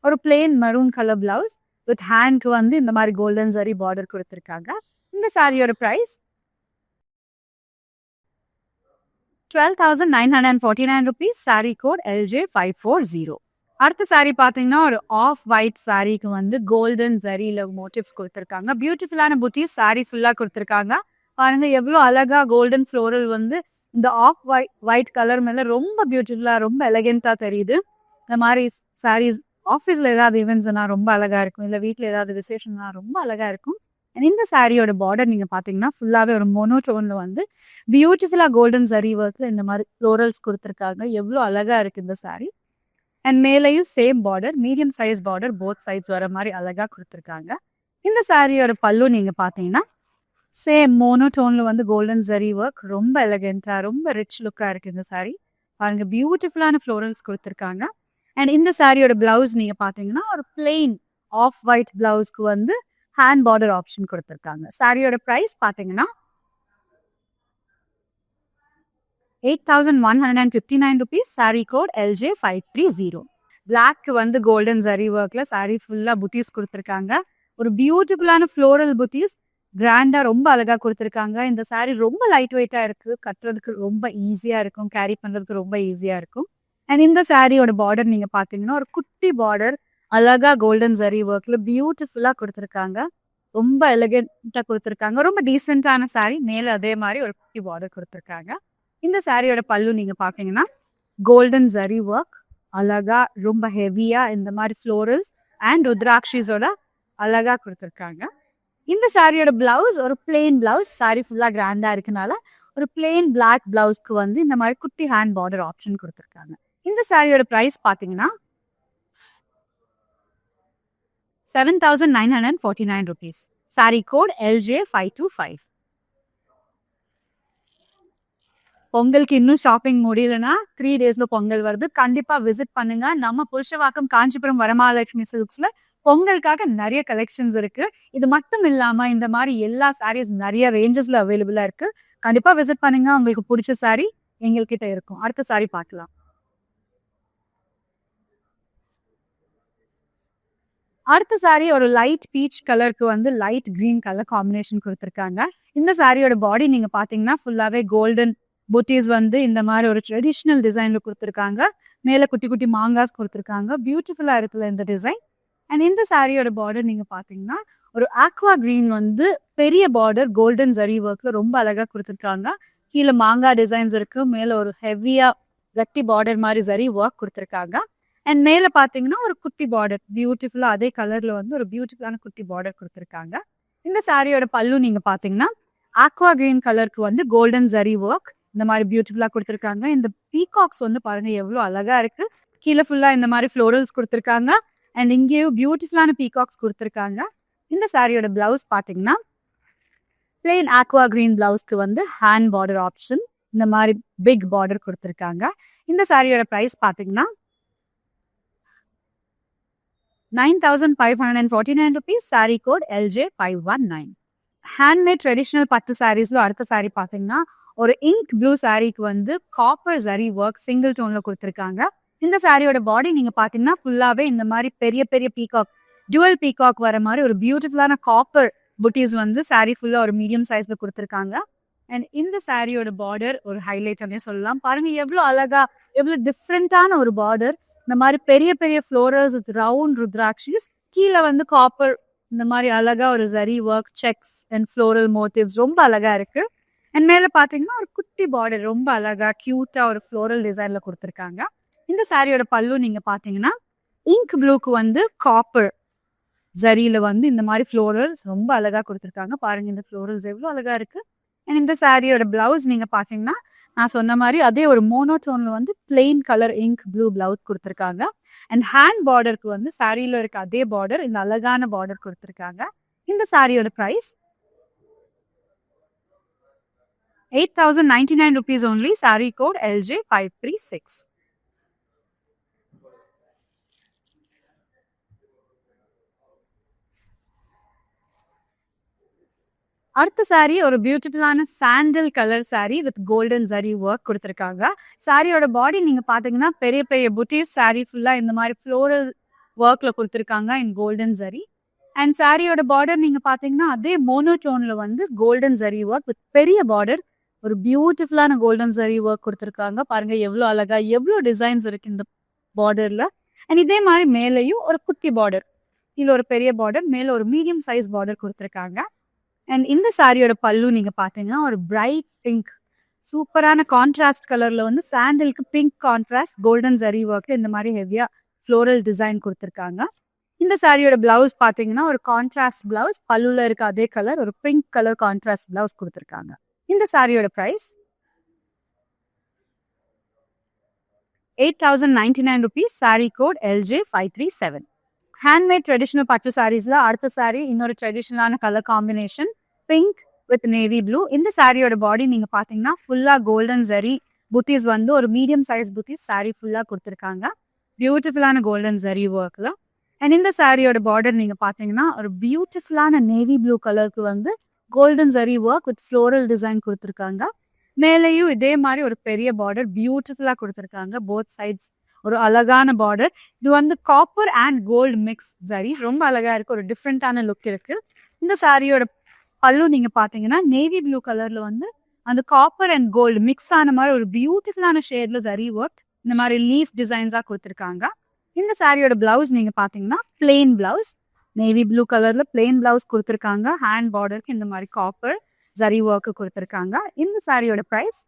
[SPEAKER 1] ஒரு plain maroon colour blouse with ஹேண்ட்க்கு வந்து இந்த மாதிரி கோல்டன் ஜரி பார்டர் கொடுத்துருக்காங்க. இந்த சாரியோட price 12,949 rupees. Sari code LJ540. அடுத்த சாரி பாத்தீங்கன்னா ஒரு ஆஃப் ஒயிட் சாரிக்கு வந்து கோல்டன் ஜரியில மோட்டிவ்ஸ் கொடுத்துருக்காங்க. பியூட்டிஃபுல்லான புட்டீஸ் சாரி ஃபுல்லா கொடுத்துருக்காங்க. பாருங்க எவ்வளவு அழகா கோல்டன் ஃப்ளோரல் வந்து இந்த ஆஃப் ஒயிட் கலர் மேல ரொம்ப பியூட்டிஃபுல்லா, ரொம்ப எலகென்ட்டா தெரியுது. இந்த மாதிரி சாரீஸ் ஆஃபீஸ்ல ஏதாவது ஈவெண்ட்ஸ்னா ரொம்ப அழகா இருக்கும், இல்லை வீட்டில் ஏதாவது விசேஷம்னா ரொம்ப அழகா இருக்கும். இந்த சாரியோட பார்டர் நீங்க பாத்தீங்கன்னா ஃபுல்லாவே ஒரு மோனோடோன்ல வந்து பியூட்டிஃபுல்லா கோல்டன் ஜரி ஒர்க்ல இந்த மாதிரி ஃப்ளோரல்ஸ் கொடுத்துருக்காங்க. எவ்வளவு அழகா இருக்கு இந்த சாரி. அண்ட் மேலேயும் same border, medium size border, both sides வர மாதிரி அழகா கொடுத்துருக்காங்க. இந்த சாரியோட பல்லு நீங்க பாத்தீங்கன்னா சேம் மோனோடோன்ல வந்து கோல்டன் ஜரி ஒர்க், ரொம்ப எலகென்ட்டா, ரொம்ப ரிச் லுக்கா இருக்கு இந்த சாரி. பாருங்க பியூட்டிஃபுல்லான ஃப்ளோரல்ஸ் கொடுத்துருக்காங்க. அண்ட் இந்த சாரியோட பிளவுஸ் நீங்க பாத்தீங்கன்னா ஒரு பிளெயின் ஆஃப் ஒயிட் பிளவுஸ்க்கு வந்து ஹேண்ட் பார்டர் ஆப்ஷன் கொடுத்துருக்காங்க. சாரியோட பிரைஸ் பாத்தீங்கன்னா 8,159 rupees. Sari code LJ530. Black வந்து கோல்டன் ஜரி ஒர்க்ல சாரி ஃபுல்லா புட்டீஸ் கொடுத்துருக்காங்க. ஒரு பியூட்டிஃபுல்லான ஃப்ளோரல் புட்டீஸ் கிராண்டா ரொம்ப அழகா கொடுத்துருக்காங்க. இந்த சாரி ரொம்ப லைட் வெயிட்டா இருக்கு, கட்டுறதுக்கு ரொம்ப ஈஸியா இருக்கும், கேரி பண்றதுக்கு ரொம்ப ஈஸியா இருக்கும். அண்ட் இந்த சாரியோட பார்டர் நீங்க பாத்தீங்கன்னா ஒரு குட்டி பார்டர் அழகா கோல்டன் ஜரி ஒர்க்ல பியூட்டிஃபுல்லா கொடுத்துருக்காங்க. ரொம்ப எலகென்ட்டா கொடுத்துருக்காங்க. ரொம்ப டீசென்டான சாரி. மேல அதே மாதிரி ஒரு குட்டி பார்டர் கொடுத்துருக்காங்க. இந்த சாரியோட பல்லு நீங்க பாத்தீங்கன்னா கோல்டன் ஜரி ஒர்க் அழகா ரொம்ப ஹெவியா இந்த மாதிரி ஃப்ளோரல்ஸ் அண்ட் ருத்ராட்சிஸோட அழகா கொடுத்துருக்காங்க. இந்த சாரியோட பிளவுஸ் ஒரு பிளெயின் பிளவுஸ், சாரி ஃபுல்லா கிராண்டா இருக்கனால ஒரு பிளெயின் பிளாக் பிளவுஸ்க்கு வந்து இந்த மாதிரி குட்டி ஹேண்ட் பார்டர் ஆப்ஷன் கொடுத்துருக்காங்க. இந்த சாரியோட பிரைஸ் பாத்தீங்கன்னா 7,949 rupees. Sari code LJ525. பொங்கலுக்கு இன்னும் ஷாப்பிங் முடியலன்னா 3 daysல பொங்கல் வருது. கண்டிப்பா விசிட் பண்ணுங்க. நம்ம புருஷவாக்கம் காஞ்சிபுரம் வரமகாலட்சுமி சில்க்ஸ்ல பொங்கலுக்காக நிறைய கலெக்ஷன்ஸ் இருக்கு. இது மட்டும் இல்லாம இந்த மாதிரி எல்லா சாரீஸ் நிறைய ரேஞ்சஸ்ல அவைலபிளா இருக்கு. கண்டிப்பா விசிட் பண்ணுங்க. உங்களுக்கு பிடிச்ச சாரி எங்ககிட்ட இருக்கும். அடுத்த சாரி பார்க்கலாம். அடுத்த சாரி ஒரு லைட் பீச் கலருக்கு வந்து லைட் கிரீன் கலர் காம்பினேஷன் கொடுத்துருக்காங்க. இந்த சாரியோட பாடி நீங்க பாத்தீங்கன்னா ஃபுல்லாவே கோல்டன் புட்டீஸ் வந்து இந்த மாதிரி ஒரு ட்ரெடிஷ்னல் டிசைன்ல கொடுத்துருக்காங்க. மேல குட்டி குட்டி மாங்காஸ் கொடுத்துருக்காங்க. பியூட்டிஃபுல்லா இருக்குல்ல இந்த டிசைன். அண்ட் இந்த சாரியோட பார்டர் நீங்க பாத்தீங்கன்னா ஒரு ஆக்வா கிரீன் வந்து பெரிய பார்டர் கோல்டன் ஜரி ஒர்க்ல ரொம்ப அழகா கொடுத்துருக்காங்க. கீழே மாங்காய் டிசைன்ஸ் இருக்கு. மேல ஒரு ஹெவியா கட்டி பார்டர் மாதிரி ஜரி ஒர்க் கொடுத்துருக்காங்க. அண்ட் மேல பாத்தீங்கன்னா ஒரு குட்டி பார்டர் பியூட்டிஃபுல்லா அதே கலர்ல வந்து ஒரு பியூட்டிஃபுல்லான குட்டி பார்டர் கொடுத்துருக்காங்க. இந்த சாரியோட பல்லு நீங்க பாத்தீங்கன்னா ஆக்வா கிரீன் கலருக்கு வந்து கோல்டன் ஜரி ஒர்க் இந்த மாதிரி பியூட்டிஃபுல்லா கொடுத்துருக்காங்க. இந்த பீகாக்ஸ் வந்து பாருங்க எவ்வளவு அழகா இருக்கு. கீழே ஃபுல்லா இந்த மாதிரி ஃப்ளோரல்ஸ் கொடுத்துருக்காங்க. அண்ட் இங்கேயும் பியூட்டிஃபுல்லான பீகாக்ஸ் கொடுத்துருக்காங்க. இந்த சாரியோட பிளவுஸ் பாத்தீங்கன்னா பிளெயின் ஆக்வா கிரீன் பிளவுஸ்க்கு வந்து ஹேண்ட் பார்டர் ஆப்ஷன் இந்த மாதிரி பிக் பார்டர் கொடுத்துருக்காங்க. இந்த சாரியோட பிரைஸ் பாத்தீங்கன்னா 9,549 rupees. Sari code LJ519. Handmade traditional பட்டு சாரீஸ்ல அடுத்த சாரி பாத்தீங்கன்னா ஒரு இங்க் ப்ளூ சாரிக்கு வந்து காப்பர் ஜரி ஒர்க் சிங்கிள் டோன்ல கொடுத்துருக்காங்க. இந்த சாரியோட பாடி நீங்க பாத்தீங்கன்னா ஃபுல்லாவே இந்த மாதிரி பெரிய பெரிய பீகாக் டுவல் பீகாக் வர மாதிரி ஒரு பியூட்டிஃபுல்லான காப்பர் புட்டீஸ் வந்து சாரி ஃபுல்லா ஒரு மீடியம் சைஸ்ல கொடுத்துருக்காங்க. அண்ட் இந்த சாரியோட பார்டர் ஒரு ஹைலைட்னே சொல்லலாம். பாருங்க எவ்வளவு அழகா எவ்வளவு டிஃப்ரெண்டான ஒரு பார்டர். இந்த மாதிரி பெரிய பெரிய ஃப்ளோரல்ஸ் வித் ரவுண்ட் ருத்ராட்சிஸ் கீழே வந்து காப்பர் இந்த மாதிரி அழகா ஒரு zari work sex and floral motives ரொம்ப அழகா இருக்கு. அண்ட் மேல பாத்தீங்கன்னா ஒரு குட்டி பார்டர் ரொம்ப அழகா கியூட்டா ஒரு ஃப்ளோரல் டிசைன்ல கொடுத்துருக்காங்க. இந்த சாரியோட பல்லு நீங்க பாத்தீங்கன்னா இங்க் ப்ளூக்கு வந்து காப்பர் ஜரியில வந்து இந்த மாதிரி ஃப்ளோரல்ஸ் ரொம்ப அழகா கொடுத்துருக்காங்க. பாருங்க இந்த ஃப்ளோரல்ஸ் எவ்வளவு அழகா இருக்கு. அண்ட் இந்த சாரியோட பிளவுஸ் நீங்க பாத்தீங்கன்னா நான் சொன்ன மாதிரி அதே ஒரு மோனோடோன்ல வந்து plain colour ink blue blouse கொடுத்துருக்காங்க. அண்ட் ஹேண்ட் பார்டருக்கு வந்து சாரியில இருக்க அதே பார்டர் இந்த அழகான பார்டர் கொடுத்துருக்காங்க. இந்த சாரியோட price 8,099 rupees only. Sari code LJ536. அடுத்த சாரி ஒரு பியூட்டிஃபுல்லான sandal colour sari with golden zari work கொடுத்துருக்காங்க. சாரியோட பாடி நீங்க பாத்தீங்கன்னா பெரிய பெரிய புட்டீஸ் சாரி ஃபுல்லா இந்த மாதிரி ஃப்ளோரல் ஒர்க்ல கொடுத்துருக்காங்க இன் கோல்டன் ஜரி. அண்ட் சாரியோட பார்டர் நீங்க பாத்தீங்கன்னா அதே மோனோடோன்ல வந்து கோல்டன் ஜரி ஒர்க் வித் பெரிய பார்டர் ஒரு பியூட்டிஃபுல்லான கோல்டன் ஜரி ஒர்க் கொடுத்துருக்காங்க. பாருங்க எவ்வளவு அழகா எவ்வளவு டிசைன்ஸ் இருக்கு இந்த பார்டர்ல. அண்ட் இதே மாதிரி மேலேயும் ஒரு குட்டி பார்டர் இதுல ஒரு பெரிய பார்டர் மேல ஒரு மீடியம் சைஸ் பார்டர் கொடுத்துருக்காங்க. அண்ட் இந்த சாரியோட பல்லு நீங்க பாத்தீங்கன்னா ஒரு பிரைட் பிங்க் சூப்பரான கான்ட்ராஸ்ட் கலர்ல வந்து சாண்டலுக்கு பிங்க் கான்ட்ராஸ்ட் கோல்டன் ஜரி ஒர்க்ல இந்த மாதிரி ஹெவியா ஃப்ளோரல் டிசைன் கொடுத்துருக்காங்க. இந்த சாரியோட பிளவுஸ் பாத்தீங்கன்னா ஒரு கான்ட்ராஸ்ட் பிளவுஸ் பல்லுல இருக்க அதே கலர் ஒரு பிங்க் கலர் கான்ட்ராஸ்ட் பிளவுஸ் கொடுத்துருக்காங்க. இந்த சாரியோட price 8,099 rupees. Sari code LJ537. Handmade traditional பட்டு சாரீஸ்ல அடுத்த சாரி இன்னொரு ட்ரெடிஷ்னலான colour combination pink with navy blue. இந்த சாரியோட பாடி நீங்க பாத்தீங்கன்னா ஃபுல்லா கோல்டன் ஜரி புத்தீஸ் வந்து ஒரு மீடியம் சைஸ் புத்தீஸ் சாரி ஃபுல்லா கொடுத்துருக்காங்க பியூட்டிஃபுல்லான கோல்டன் ஜரி ஒர்க்ல. அண்ட் இந்த சாரியோட பார்டர் நீங்க பாத்தீங்கன்னா ஒரு பியூட்டிஃபுல்லான நேவி ப்ளூ கலருக்கு வந்து golden zari work with floral design கொடுத்துருக்காங்க. மேலேயும் இதே மாதிரி ஒரு பெரிய பார்டர் பியூட்டிஃபுல்லா கொடுத்துருக்காங்க போத் சைட்ஸ் ஒரு அழகான பார்டர். இது வந்து copper and gold mix zari ரொம்ப அழகா இருக்கு ஒரு டிஃப்ரெண்டான லுக் இருக்கு. இந்த சாரியோட பல்லு நீங்க பாத்தீங்கன்னா நேவி ப்ளூ கலர்ல வந்து அந்த காப்பர் அண்ட் கோல்டு மிக்ஸ் ஆன மாதிரி ஒரு பியூட்டிஃபுல்லான ஷேட்ல ஜரி ஒர்க் இந்த மாதிரி லீஃப் டிசைன்ஸா கொடுத்துருக்காங்க. இந்த சாரியோட பிளவுஸ் நீங்க பாத்தீங்கன்னா பிளெயின் பிளவுஸ் நேவி ப்ளூ கலர்ல பிளெயின் பிளவுஸ் கொடுத்துருக்காங்க. ஹேண்ட் பார்டருக்கு இந்த மாதிரி காப்பர் ஜரி ஒர்க் கொடுத்துருக்காங்க. இந்த சாரியோட price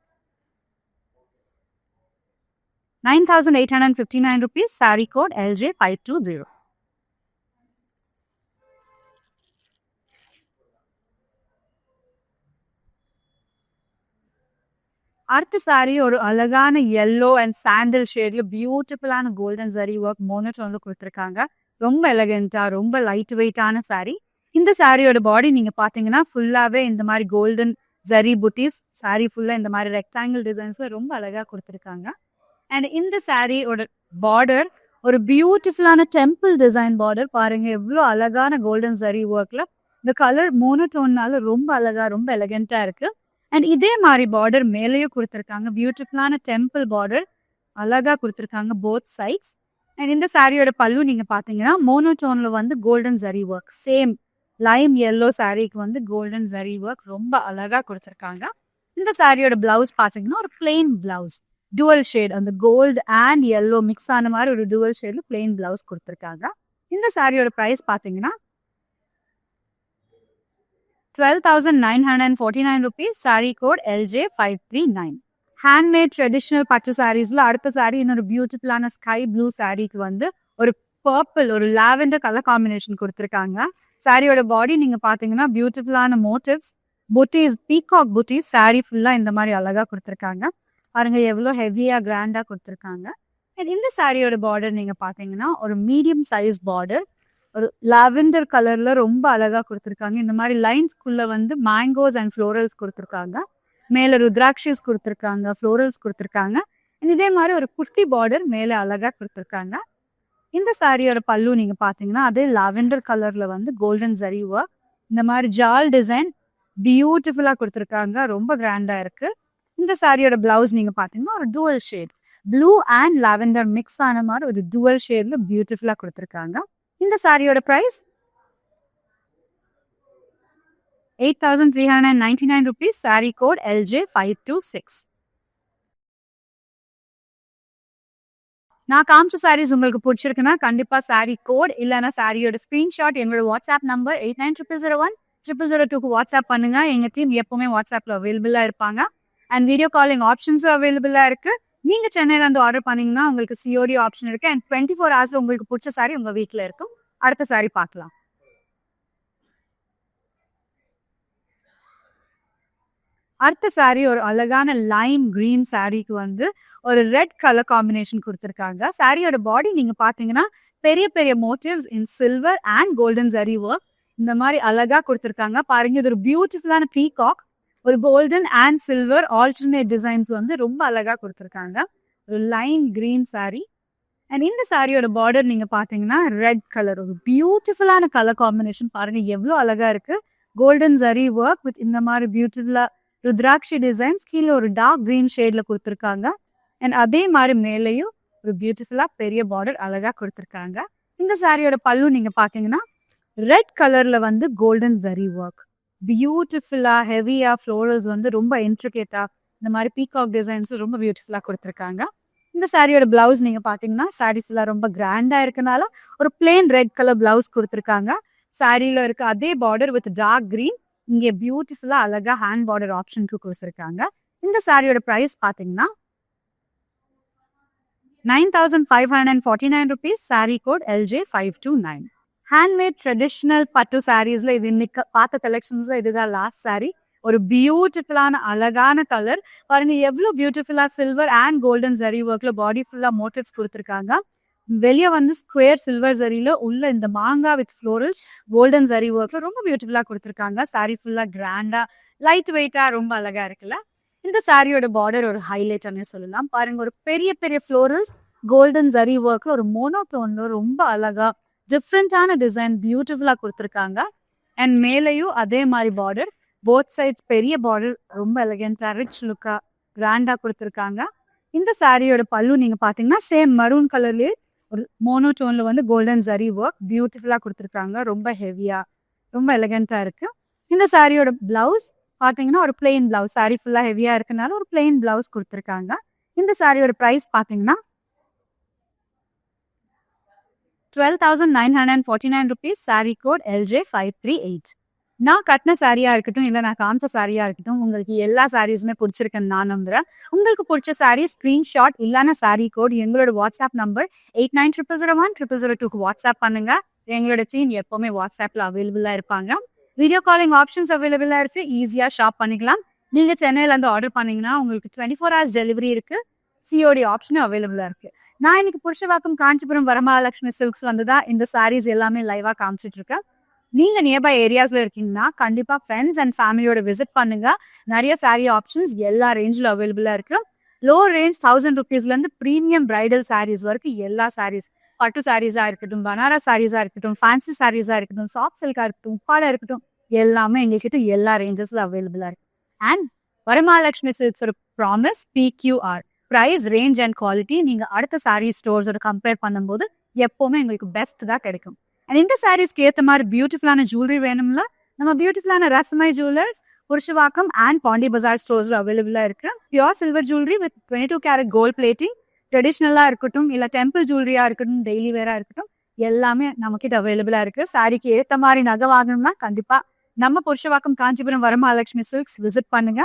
[SPEAKER 1] 9,859 rupees. Sari code LJ520. அடுத்த சாரி ஒரு அழகான yellow அண்ட் சாண்டல் ஷேட்ல பியூட்டிஃபுல்லான கோல்டன் ஜரி ஒர்க் மோனோடோன்ல கொடுத்துருக்காங்க. ரொம்ப எலகென்ட்டா ரொம்ப லைட் வெயிட்டான சாரி. இந்த சாரியோட பாடி நீங்க பாத்தீங்கன்னா ஃபுல்லாவே இந்த மாதிரி கோல்டன் ஜரி புட்டீஸ் சாரி ஃபுல்லா இந்த மாதிரி ரெக்டாங்கிள் டிசைன்ஸ்ல ரொம்ப அழகா கொடுத்துருக்காங்க. அண்ட் இந்த சாரியோட பார்டர் ஒரு பியூட்டிஃபுல்லான டெம்பிள் டிசைன் பார்டர் பாருங்க எவ்வளோ அழகான கோல்டன் ஜரி ஒர்க்ல இந்த கலர் மோனோடோன்னால ரொம்ப அழகா ரொம்ப எலகென்ட்டா இருக்கு. அண்ட் இதே மாதிரி பார்டர் மேலேயும் கொடுத்துருக்காங்க பியூட்டிஃபுல்லான டெம்பிள் பார்டர் அழகா கொடுத்துருக்காங்க போத் சைட்ஸ். அண்ட் இந்த சாரியோட பல்லு நீங்க பாத்தீங்கன்னா மோனோடோன்ல வந்து golden zari work, same Lime yellow சாரிக்கு வந்து கோல்டன் ஜரி ஒர்க் ரொம்ப அழகா கொடுத்துருக்காங்க. இந்த சாரியோட பிளவுஸ் பாத்தீங்கன்னா ஒரு பிளெயின் பிளவுஸ், டுவல் ஷேட், அந்த கோல்டு அண்ட் எல்லோ மிக்ஸ் ஆன மாதிரி ஒரு டுவல் ஷேட்ல பிளெயின் பிளவுஸ் கொடுத்துருக்காங்க. இந்த சாரியோட பிரைஸ் பாத்தீங்கன்னா 12,949 rupees. Sari code LJ539. Handmade traditional பட்டு சாரீஸ்ல அடுத்த சாரி இன்னொரு பியூட்டிஃபுல்லான ஸ்கை ப்ளூ சாரிக்கு வந்து ஒரு பர்பிள், ஒரு லாவெண்டர் கலர் காம்பினேஷன் கொடுத்துருக்காங்க. சாரியோட பாடி நீங்க பாத்தீங்கன்னா பியூட்டிஃபுல்லான மோட்டிவ்ஸ், புட்டீஸ், பீகாக் புட்டீஸ் சாரி ஃபுல்லா இந்த மாதிரி அழகா கொடுத்துருக்காங்க. பாருங்க எவ்வளோ ஹெவியா கிராண்டா கொடுத்துருக்காங்க. இந்த சாரியோட பார்டர் நீங்க பாத்தீங்கன்னா ஒரு மீடியம் சைஸ் பார்டர், ஒரு லாவெண்டர் கலர்ல ரொம்ப அழகா கொடுத்துருக்காங்க. இந்த மாதிரி லைன்ஸ்குள்ள வந்து மேங்கோஸ் அண்ட் ஃப்ளோரல்ஸ் கொடுத்துருக்காங்க. மேல ருத்ராட்சிஸ் கொடுத்துருக்காங்க, ஃப்ளோரல்ஸ் கொடுத்துருக்காங்க. இதே மாதிரி ஒரு குர்த்தி பார்டர் மேல அழகா கொடுத்துருக்காங்க. இந்த சாரியோட பல்லு நீங்க பாத்தீங்கன்னா அதே லாவெண்டர் கலர்ல வந்து கோல்டன் ஜரி ஒர்க், இந்த மாதிரி ஜால் டிசைன் பியூட்டிஃபுல்லா கொடுத்துருக்காங்க. ரொம்ப கிராண்டா இருக்கு. இந்த சாரியோட பிளவுஸ் நீங்க பாத்தீங்கன்னா ஒரு dual shade, blue and lavender mix ஆன மாதிரி ஒரு டுவல் ஷேட்ல பியூட்டிஃபுல்லா கொடுத்துருக்காங்க. இந்த சாரியோட price 8,399 rupees. Sari code LJ526. நான் காமிச்ச சாரீஸ் உங்களுக்கு பிடிச்சிருக்குன்னா கண்டிப்பா சாரி கோட் இல்லைன்னா சாரியோட ஸ்கிரீன்ஷாட் எங்களோட வாட்ஸ்அப் நம்பர் 8900010002க்கு வாட்ஸ்அப் பண்ணுங்க. எங்க டீம் எப்பவுமே வாட்ஸ்அப்ல அவைலபிளா இருப்பாங்க. அண்ட் வீடியோ காலிங் ஆப்ஷன்ஸும் அவைலபிளா இருக்கு. நீங்க சென்னையில இருந்து ஆர்டர் பண்ணீங்கன்னா உங்களுக்கு COD ஆப்ஷன் இருக்கு. அண்ட் 24 hours உங்களுக்கு பிடிச்ச சாரி உங்க வீட்டுல இருக்கும். அடுத்த சாரி பார்க்கலாம். அடுத்த சாரி ஒரு அழகான லைம் கிரீன் சாரிக்கு வந்து ஒரு ரெட் கலர் காம்பினேஷன் கொடுத்துருக்காங்க. சாரியோட பாடி நீங்க பாத்தீங்கன்னா பெரிய பெரிய motives in silver and golden zari work இந்த மாதிரி அழகா கொடுத்துருக்காங்க. பாருங்க இது ஒரு பியூட்டிஃபுல்லான பீகாக், ஒரு golden and silver alternate designs வந்து ரொம்ப அழகா கொடுத்துருக்காங்க. ஒரு லைம் கிரீன் சாரி. அண்ட் இந்த சாரியோட பார்டர் நீங்க பாத்தீங்கன்னா ரெட் கலர், ஒரு பியூட்டிஃபுல்லான கலர் காம்பினேஷன். பாருங்க எவ்வளவு அழகா இருக்கு. கோல்டன் ஜரி ஒர்க் வித் இந்த மாதிரி பியூட்டிஃபுல்லா ருத்ராட்சி டிசைன்ஸ் கீழே ஒரு டார்க் கிரீன் ஷேட்ல கொடுத்துருக்காங்க. அண்ட் அதே மாதிரி மேலேயும் ஒரு பியூட்டிஃபுல்லா பெரிய பார்டர் அழகா கொடுத்துருக்காங்க. இந்த சாரியோட பல்லு நீங்க பாத்தீங்கன்னா ரெட் கலர்ல வந்து கோல்டன் ஜரி ஒர்க், பியூட்டிஃபுல்லா ஹெவியா ஃப்ளோரல்ஸ் வந்து ரொம்ப இன்ட்ரிகேட்டா இந்த மாதிரி பீகாக் டிசைன்ஸ் ரொம்ப பியூட்டிஃபுல்லா கொடுத்துருக்காங்க. இந்த சாரியோட பிளவுஸ் நீங்க பாத்தீங்கன்னா சாரி ஃபுல்லா ரொம்ப கிராண்டா இருக்கனால ஒரு பிளெயின் ரெட் கலர் பிளவுஸ் கொடுத்துருக்காங்க. சாரியில இருக்க அதே பார்டர் வித் டார்க் கிரீன் இங்கே பியூட்டிஃபுல்லா அழகா ஹேண்ட் பார்டர் ஆப்ஷனுக்கு கொடுத்துருக்காங்க. இந்த சாரியோட பிரைஸ் பாத்தீங்கன்னா 9,549 rupees. Sari code LJ529. Handmade traditional பட்டு சாரீஸ்ல இது இன்னைக்கு பார்த்த கலெக்ஷன்ஸ்ல இதுதான் லாஸ்ட் சாரி. ஒரு பியூட்டிஃபுல்லான அழகான கலர். பாருங்க எவ்வளவு பியூட்டிஃபுல்லா சில்வர் அண்ட் கோல்டன் ஜரி ஒர்க்ல பாடி ஃபுல்லா மோட்டிவ்ஸ் கொடுத்துருக்காங்க. வெளியே வந்து ஸ்கொயர் சில்வர் ஜரியில உள்ள இந்த மாங்கா வித் ஃப்ளோரல்ஸ் கோல்டன் ஜரி ஒர்க்ல ரொம்ப பியூட்டிஃபுல்லா கொடுத்துருக்காங்க. சாரி ஃபுல்லா கிராண்டா லைட் வெயிட்டா ரொம்ப அழகா இருக்குல்ல. இந்த சாரியோட பார்டர் ஒரு ஹைலைட்னே சொல்லலாம். பாருங்க ஒரு பெரிய பெரிய ஃப்ளோரல்ஸ் கோல்டன் ஜரி ஒர்க்ல ஒரு மோனோடோன்ல ரொம்ப அழகா டிஃப்ரெண்டான டிசைன் பியூட்டிஃபுல்லா கொடுத்துருக்காங்க. அண்ட் மேலேயும் அதே மாதிரி பார்டர், போத் சைட்ஸ் பெரிய பார்டர் ரொம்ப எலகெண்டா ரிச் லுக்கா கிராண்டா கொடுத்துருக்காங்க. இந்த சாரியோட பல்லு நீங்க பாத்தீங்கன்னா சேம் மரூன் கலர்லயே ஒரு மோனோடோன்ல வந்து கோல்டன் ஜரி ஒர்க் பியூட்டிஃபுல்லா கொடுத்துருக்காங்க. ரொம்ப ஹெவியா ரொம்ப எலகெண்டா இருக்கு. இந்த சாரியோட பிளவுஸ் பாத்தீங்கன்னா ஒரு பிளெயின் பிளவுஸ், சாரி ஃபுல்லா ஹெவியா இருக்கனால ஒரு பிளெயின் பிளவுஸ் கொடுத்துருக்காங்க. இந்த சாரியோட பிரைஸ் பாத்தீங்கன்னா 12,949 rupees. Sari code LJ538. நான் கட்டின சாரியா இருக்கட்டும் இல்ல நான் காமிச்ச சாரியா இருக்கட்டும் உங்களுக்கு எல்லா சாரீஸுமே பிடிச்சிருக்குன்னு நான் நம்புறேன். உங்களுக்கு பிடிச்ச சாரி ஸ்கிரீன்ஷாட் இல்லைன்னா சாரி கோட் எங்களோட வாட்ஸ்அப் நம்பர் 8900010002க்கு வாட்ஸ்அப் பண்ணுங்க. எங்களோட டீம் எப்பவுமே வாட்ஸ்அப்ல அவைலபிளா இருப்பாங்க. வீடியோ காலிங் ஆப்ஷன்ஸ் அவைலபிளா இருக்கு. ஈஸியா ஷாப் பண்ணிக்கலாம். நீங்க சென்னையில இருந்து ஆர்டர் பண்ணீங்கன்னா உங்களுக்கு 24 hours டெலிவரி இருக்கு. COD ஆப்ஷனும் அவைலபிளா இருக்கு. நான் இன்னைக்கு புருஷவாக்கம் காஞ்சிபுரம் வரமகாலட்சுமி சில்க்ஸ் வந்துதான் இந்த சாரீஸ் எல்லாமே லைவா காமிச்சிட்டு இருக்கேன். நீங்க நியர்பை ஏரியாஸ்ல இருக்கீங்கன்னா கண்டிப்பா ஃப்ரெண்ட்ஸ் அண்ட் ஃபேமிலியோட விசிட் பண்ணுங்க. நிறைய சாரி ஆப்ஷன்ஸ் எல்லா ரேஞ்சில் அவைலபிளா இருக்கு. லோ ரேஞ்ச் 1000 rupeesல இருந்து ப்ரீமியம் பிரைடல் சாரீஸ் வரைக்கும் எல்லா சாரீஸ், பட்டு சாரீஸா இருக்கட்டும், பனாரஸ் சாரீஸா இருக்கட்டும், ஃபேன்சி சாரீஸா இருக்கட்டும், சாஃப்ட் சில்கா இருக்கட்டும், உப்பாடா இருக்கட்டும், எல்லாமே எங்ககிட்ட எல்லா ரேஞ்சஸ்ல அவைலபிளா இருக்கு. அண்ட் வரமகாலட்சுமி சில்க்ஸோட promise PQR, price range and quality நீங்கள் அடுத்த சாரீ ஸ்டோர்ஸோட கம்பேர் பண்ணும்போது எப்போவுமே எங்களுக்கு பெஸ்ட் தான் கிடைக்கும். அண்ட் இந்த சாரீஸ்க்கு ஏற்ற மாதிரி பியூட்டிஃபுல்லான ஜுவல்லரி வேணும்ல, நம்ம பியூட்டிஃபுல்லான ரசமை ஜுவல்லர்ஸ் புருஷவாக்கம் அண்ட் பாண்டி பஜார் ஸ்டோர்ஸில் அவைலபிளாக இருக்கு. Pure silver jewellery with 22 carat gold plating, ட்ரெடிஷ்னலாக இருக்கட்டும் இல்லை டெம்பிள் ஜுவல்லரியாக இருக்கட்டும், டெய்லி வேராக இருக்கட்டும், எல்லாமே நம்மக்கிட்ட அவைலபிளாக இருக்குது. சாரிக்கு ஏற்ற மாதிரி நகை வாங்கணும்னா கண்டிப்பாக நம்ம புருஷவாக்கம் காஞ்சிபுரம் வரமகாலட்சுமி சில்க்ஸ் விசிட் பண்ணுங்க.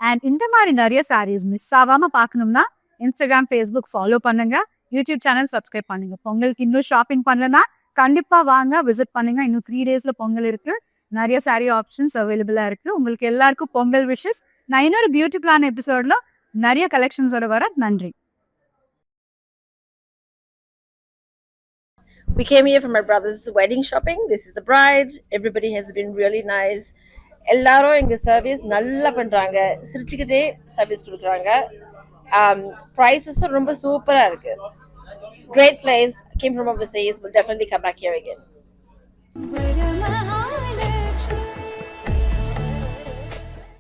[SPEAKER 1] அண்ட் இந்த மாதிரி நிறைய சாரீஸ் மிஸ் ஆகாமல் பார்க்கணும்னா இன்ஸ்டாகிராம், ஃபேஸ்புக் ஃபாலோ பண்ணுங்க, யூடியூப் சேனல் சப்ஸ்கிரைப் பண்ணுங்க. பொங்கலுக்கு இன்னும் ஷாப்பிங் பண்ணலன்னா கண்டிப்பாக வாங்க, விசிட் பண்ணுங்க. இன்னும் 3 daysல பொங்கல் இருக்கு, நிறைய சாரீ ஆப்ஷன்ஸ் அவைலபிளாக இருக்கு. உங்களுக்கு எல்லாருக்கும் பொங்கல் விஷஸ். நான் இன்னொரு பியூட்டிஃபுல்லான எபிசோட்ல நிறைய கலெக்ஷன்ஸோட வர. நன்றி.
[SPEAKER 2] We came here for my brother's wedding shopping. This is the bride. Everybody has been really nice. எல்லாரும் எங்க சர்வீஸ் நல்லா பண்றாங்க, சிரிச்சுக்கிட்டே சர்வீஸ் கொடுக்குறாங்க. ப்ரைஸஸும் ரொம்ப சூப்பரா இருக்கு. Great place. Came from overseas. Will definitely come back here again.